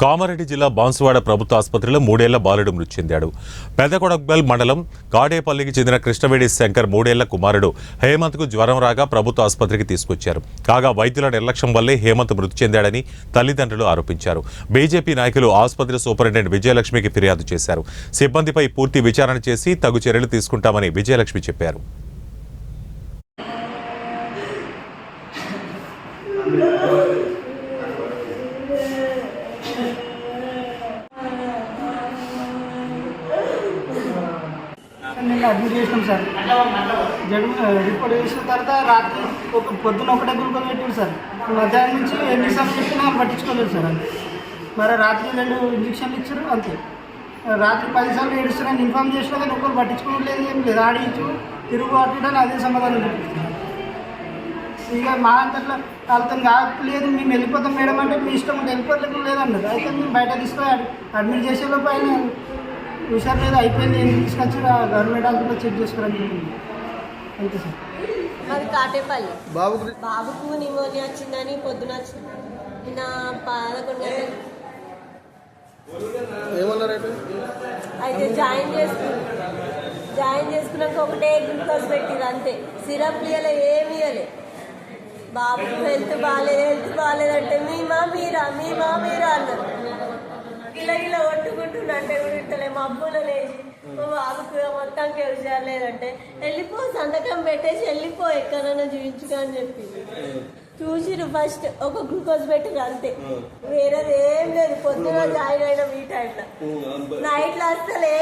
కామారెడ్డి జిల్లా బాన్సువాడ ప్రభుత్వ ఆసుపత్రిలో 3 ఏళ్ల బాలుడు మృతి చెందాడు. పెదకొడగల్ మండలం గాడేపల్లికి చెందిన కృష్ణవేడి శంకర్ 3 ఏళ్ల కుమారుడు హేమంత్కు జ్వరం రాగా ప్రభుత్వ ఆసుపత్రికి తీసుకొచ్చారు. కాగా వైద్యుల నిర్లక్ష్యం వల్లే హేమంత్ మృతి చెందాడని తల్లిదండ్రులు ఆరోపించారు. బీజేపీ నాయకులు ఆసుపత్రి సూపరింటెండెంట్ విజయలక్ష్మికి ఫిర్యాదు చేశారు. సిబ్బందిపై పూర్తి విచారణ చేసి తగు చర్యలు తీసుకుంటామని విజయలక్ష్మి చెప్పారు. నిన్న అడ్మిట్ చేసినాం సార్. రిపోర్ట్ చేసిన తర్వాత రాత్రి పొద్దున్న ఒకటే గ్లూకోజ్ పెట్టారు సార్. మధ్యాహ్నం నుంచి ఎన్నిసార్లు చెప్పినా పట్టించుకోలేదు సార్. మరి రాత్రి 2 ఇంజక్షన్లు ఇచ్చారు అంతే. రాత్రి 10 సార్లు ఏడుస్తున్నాను ఇన్ఫార్మ్ చేసినా కానీ ఒకరు పట్టించుకోవట్లేదు, ఏం లేదు. ఆడించు తిరుగు అట్టుడని అదే సమాధానం చూపిస్తున్నారు. ఇక మా అంతట్లో వాళ్ళతో కాలేదు, మేము వెళ్ళిపోతాం మేడం అంటే మీ ఇష్టం ఉంటే వెళ్ళిపోలేదు లేదన్నారు. అయితే మేము బయట తీసుకొని అడ్మిట్ చేసేలోపు ఆయన హుషారు లేదు, అయిపోయింది, ఏం తీసుకొచ్చి గవర్నమెంట్ హాస్పిటల్లో చెక్ చేసుకోవడానికి అంతే సార్. అది కాటేపల్లి బాబుకు నిమోనియా వచ్చిందని పొద్దున వచ్చింది. నిన్న 11 గంటలకు అయితే జాయిన్ చేసుకున్నాక ఒకటే గ్లూకోజ్ పెట్టిరు అంతే. సిరప్ ఇవ్వలే, ఏమి ఇవ్వలే. బాబుకు హెల్త్ బాగాలేదంటే మీమా మీరా అన్నారు. ఇలా కొట్టుకుంటున్నా అంటే కూడా ఇంతలే మబ్బులో లేచి మా బాబుకు మొత్తానికి హుషారు లేదంటే వెళ్ళిపో, సంతకం పెట్టేసి వెళ్ళిపో, ఎక్కడైనా చూపించుకో అని చెప్పి చూసిరు. ఫస్ట్ ఒక గ్లూకోజ్ పెట్టిరు అంతే, వేరేది ఏం లేదు. పొద్దున జాయిన్ అయినా ఈ టైంలో నైట్లో అసలు